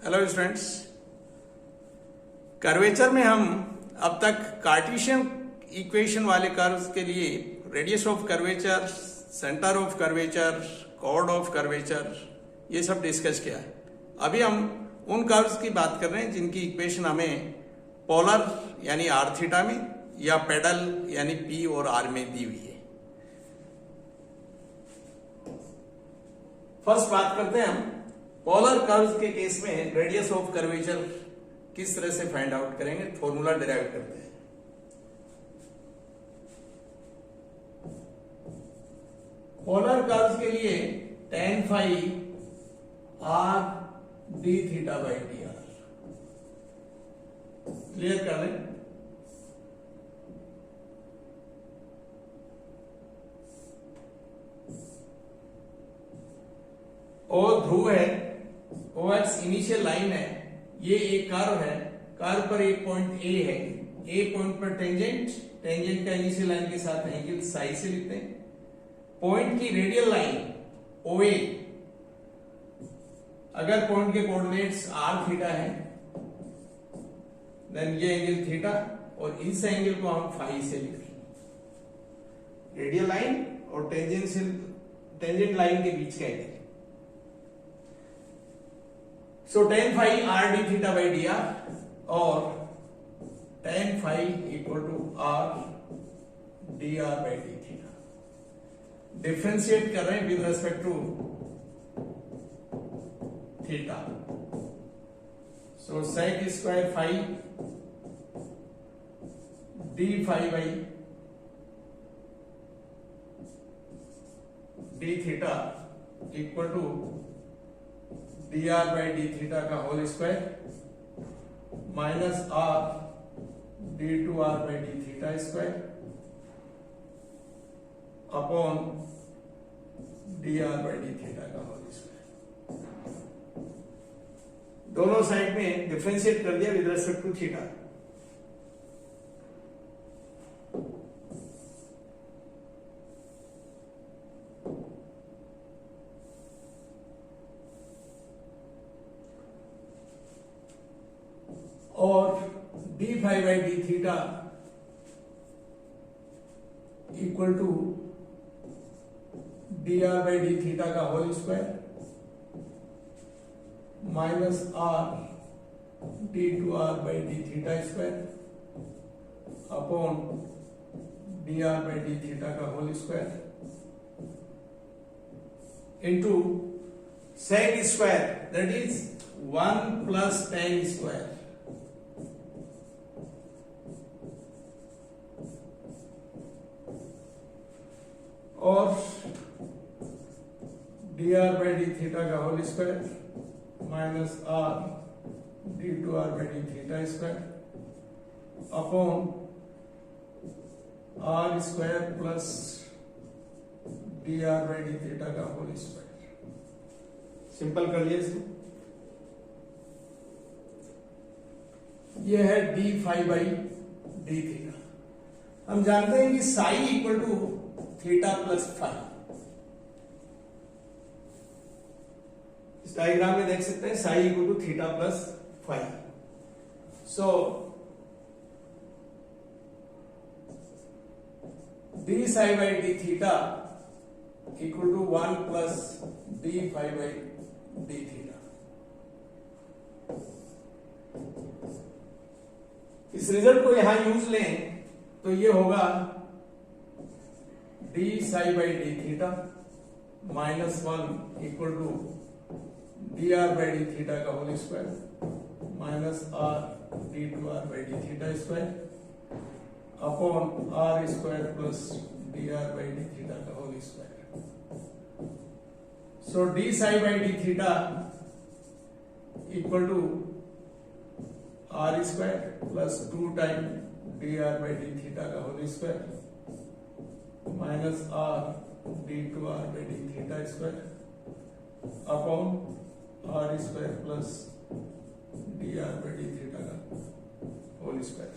Hello students, curvature में हम अब तक कार्टेशियन इक्वेशन वाले कर्व्स के लिए radius of curvature, centre of curvature, chord of curvature ये सब डिस्कस किया है। अभी हम उन कर्व्स की बात कर रहे हैं जिनकी इक्वेशन हमें पोलर यानी आर थीटा में या पेडल यानी पी और आर में दी हुई है। फर्स्ट बात करते हैं हम पोलर कर्व्स के केस में रेडियस ऑफ कर्वेचर किस तरह से फाइंड आउट करेंगे, फॉर्मूला डिराइव करते हैं। पोलर कर्व्स के लिए tan phi R D theta by D R clear कर लें। ओ ध्रुव है, ओ एक्स इनिशियल लाइन है, ये एक कर्व है, कर्व पर एक पॉइंट ए है, ए पॉइंट पर टेंजेंट, टेंजेंट का इनिशियल लाइन के साथ एंगल साई से लिखते हैं। पॉइंट की रेडियल लाइन ओ ए, अगर पॉइंट के कोऑर्डिनेट्स आर थीटा है देन ये एंगल थीटा और इस एंगल को हम फाई से लिखेंगे। रेडियल लाइन और टेंजेंट लाइन के बीच का angle. So tan phi r d theta by dr और tan phi equal to r dr by d theta। Differentiate कर रहे हैं with respect to theta. So sec square phi d phi by d theta equal to dr by D theta का whole square minus r D two R by D theta square upon dr by D theta का whole square. दोनों side में differentiate कर दिया with respect to theta. और D phi by D theta equal to D R by D theta का whole square minus R D two R by D theta square upon D R by D theta का whole square into sec square that is 1 plus tan square और D R by D theta का whole square minus R D two R by D theta square upon R square plus D R by D theta का whole square. Simple कर लिए इसको। यह है D phi by D theta. हम जानते हैं कि psi equal to theta plus phi. इस डायग्राम में देख सकते हैं psi equal to theta plus phi. So D psi by D theta equal to 1 plus D phi by D theta. इस रिजल्ट को यहां यूज लें तो ये होगा D psi by D theta minus 1 equal to D R by D theta का whole square minus R D two R by D theta square upon R square plus D R by D theta का whole square. So D psi by D theta equal to R square plus 2 time D R by D theta का whole square minus R D two R by D theta square upon R square plus D R by D theta का whole square.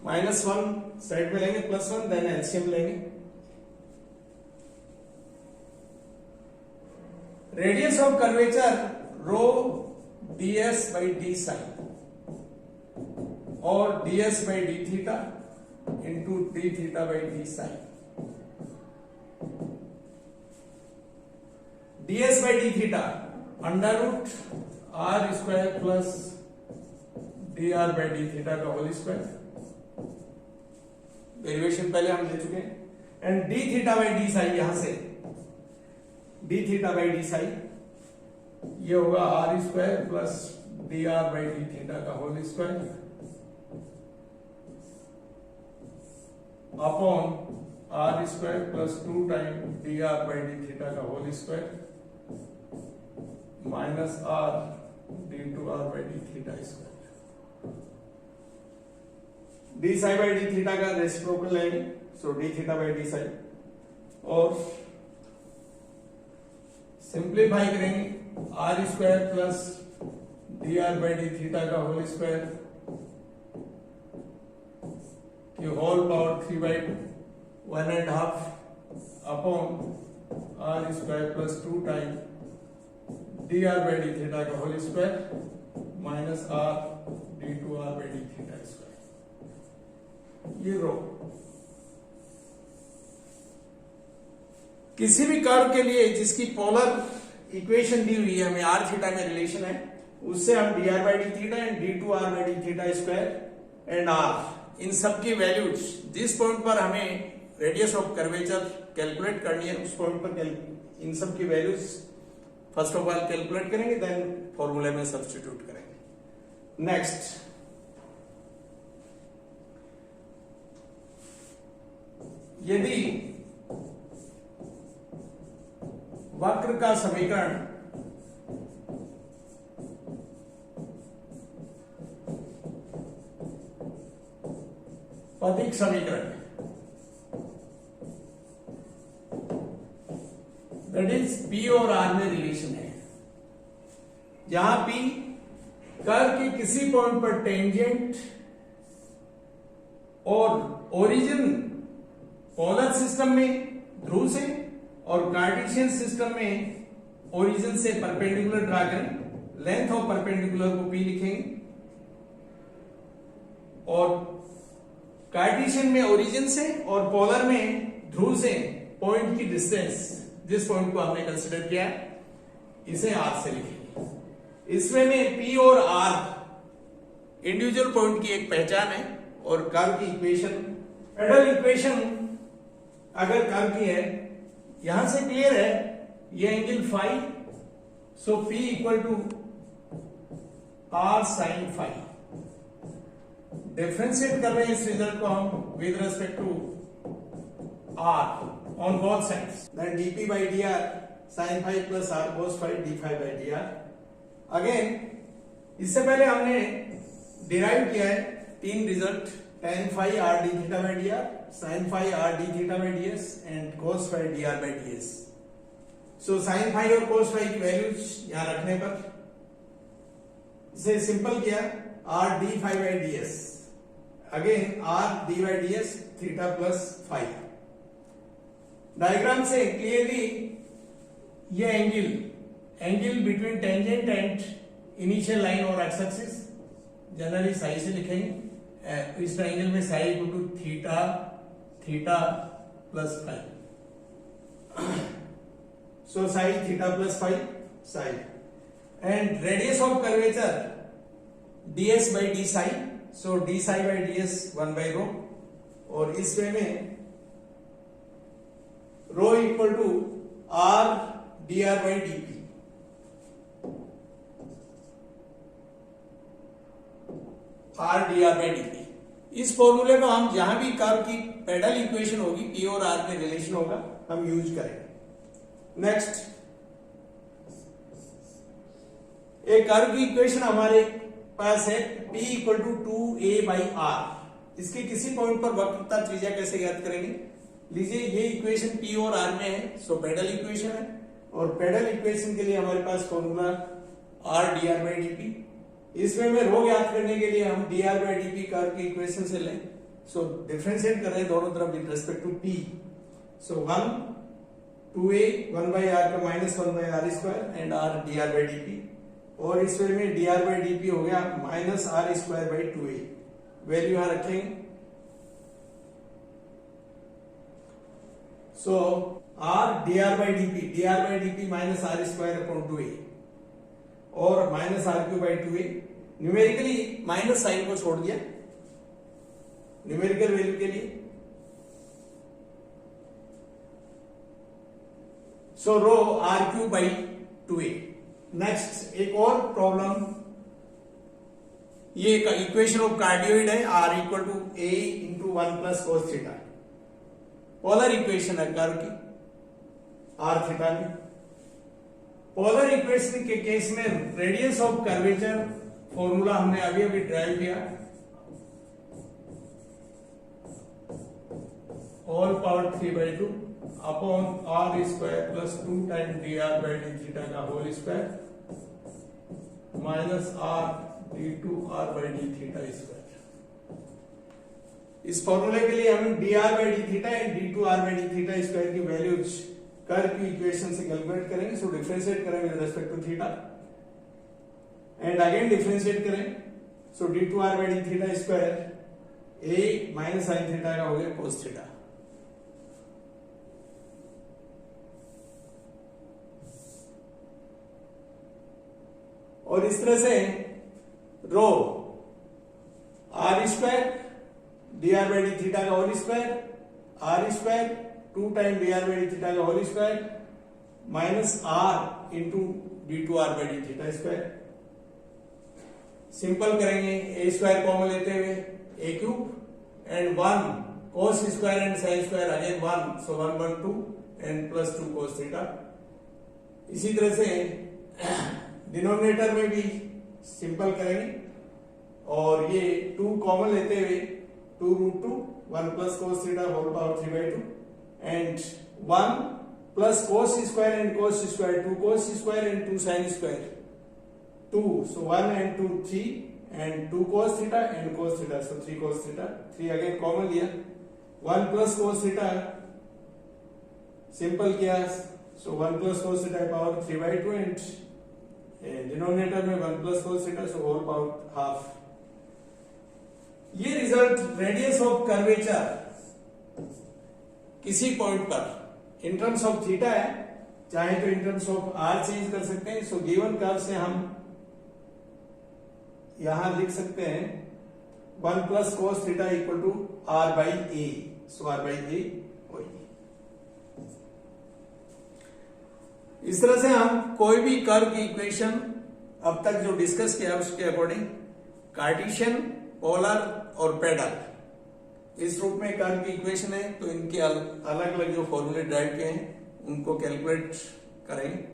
Minus 1 side में लेंगे, plus 1 then LCM लेंगे। Radius of curvature row ds by d psi और ds by d theta into d theta by d psi. ds by d theta under root r square plus dr by d theta का whole square, derivation पहले हम ले चुके हैं, and d theta by d psi, यहां से d theta by d psi ये होगा r square plus dr by d theta का whole square upon r square plus 2 time dr by d theta का whole square minus r d2r by d theta square. d psi by d theta का reciprocal लेंगे, so d theta by d psi, और simplify करेंगे r square plus dr by d theta का whole square की whole power 3 by 1.5 upon r square plus 2 time dr by d theta का whole square minus r d2r by d theta square. ये rho किसी भी curve के लिए जिसकी polar equation दी हुई है, हमें r थीटा में रिलेशन है, उससे हम dr by d theta and d2r by d theta square and r, इन सब की वैल्यूज जिस पॉइंट पर हमें रेडियस ऑफ कर्वेचर कैलकुलेट करनी है, उस पॉइंट पर इन सब की values first of all calculate करेंगे, देन फॉर्मूले में सब्स्टिट्यूट करेंगे. नेक्स्ट, यदि वक्र का समीकरण पदिक समीकरण है, दैट इज P और R में रिलेशन है, जहां P कर्व के किसी पॉइंट पर टेंजेंट और ओरिजिन पोलर सिस्टम में ध्रुव से और कार्टेशियन सिस्टम में ओरिजिन से परपेंडिकुलर ड्रा करें, लेंथ ऑफ परपेंडिकुलर को P लिखेंगे, और कार्टेशियन में ओरिजिन से और पोलर में ध्रुव से पॉइंट की डिस्टेंस, जिस पॉइंट को हमने कंसीडर किया है, इसे R से लिखेंगे. इसमें में P और R इंडिविजुअल पॉइंट की एक पहचान है, और कर्व की इक्वेशन, पेडल इक्वेशन अगर कर्व की है, यहां से क्लियर है, ये angle phi, so P equal to R sine phi. Differentiate कर रहे हैं इस रिजल्ट को हम with respect to R on both sides, then dp by dr sin phi plus r cos phi d phi by dr. Again इससे पहले हमने derive किया है तीन result, tan phi r d theta by dr, sin phi r d theta by ds and cos phi dr by ds. So sin phi और cos phi की values यहां रखने पर इसे सिंपल किया, r d phi by ds, again r d by ds theta plus phi. Diagram से clearly ये angle between tangent and initial line और एक्स एक्सिस जनरली साई से लिखेंगे. इस ट्रायंगल में psi equal to theta theta plus phi, so psi theta plus phi psi, and radius of curvature ds by d psi, so d psi by ds 1 by rho, और इस way में rho equal to r dr by dp. r dr by dp, इस फॉर्मूले को हम जहां भी curve की पेडल इक्वेशन होगी, P और R में रिलेशन होगा, हम यूज करेंगे. नेक्स्ट, एक कर्व की इक्वेशन हमारे पास है P equal to 2a by r. इसके किसी पॉइंट पर वक्रता त्रिज्या कैसे ज्ञात करेंगे? लीजिए ये इक्वेशन P और R में है, सो पेडल इक्वेशन है, और पेडल इक्वेशन के लिए हमारे पास formula r dr by dp. इसमें में रो ज्ञात करने के लिए हम dr by dp कर्व की इक्वेशन से लें, सो डिफरेंशिएट कर रहे हैं दोनों तरफ with respect to P, so 1 2a 1 by r का माइनस 1 by r स्क्वायर and r dr by dp. और इस वे में D R by D P हो गया minus R square by 2a। Value यहां रखेंगे। So R D R by D P minus R square upon 2a और minus are Q by 2a। Numerically minus sign को छोड़ दिया numerical value के लिए। So rho R Q by 2a। Next एक और प्रॉब्लम, ये इक्वेशन ऑफ कार्डियोइड है, R equal to A into 1 plus cos theta. Polar equation है कर्व की आर थीटा में। पोलर इक्वेशन के केस में रेडियस ऑफ कर्वेचर फॉर्मूला हमने अभी अभी ड्राइव किया, all power 3/2 upon R square plus 2 time D R by D theta का whole square minus R D two R by D theta square. इस फॉर्मूले के लिए हम D R by D theta and D two R by D theta square की values curve की equation से calculate करेंगे। सो डिफरेंशिएट करेंगे with respect to theta and again differentiate करें। So D two R by D theta square A minus sine theta का हो गया cos theta. और इस तरह से rho R square D R by D theta का whole square R square 2 time D R by D theta का whole square minus R into D two R by D theta square. Simple करेंगे, A square common लेते हुए A cube and 1 cos square and sine square again 1, so 1 1 2 and plus 2 cos theta. इसी तरह से denominator में भी simple करेंगे और ये 2 कॉमन लेते हुए 2 root 2 1 plus cos theta whole power 3/2 and 1 plus cos square and cos square 2 cos square and 2 sine square 2, so 1 and 2 3 and 2 cos theta and cos theta, so 3 cos theta। 3 again common लिया, 1 plus cos theta simple किया, so 1 plus cos theta power 3/2 and denominator में 1 plus cos theta, so whole power half. ये result radius of curvature किसी point पर in terms of theta है, चाहे तो in terms of R change कर सकते हैं। सो गिवन कर्व से हम यहां लिख सकते हैं 1 plus cos theta equal to R by A, so R by A वही। इस तरह से हम कोई भी कर्व की इक्वेशन अब तक जो डिस्कस किया उसके अकॉर्डिंग कार्टेशियन, पोलर और पेडल इस रूप में कर्व की इक्वेशन है, तो इनके अलग अलग जो फॉर्मूले ड्राइव किए हैं उनको कैलकुलेट करेंगे।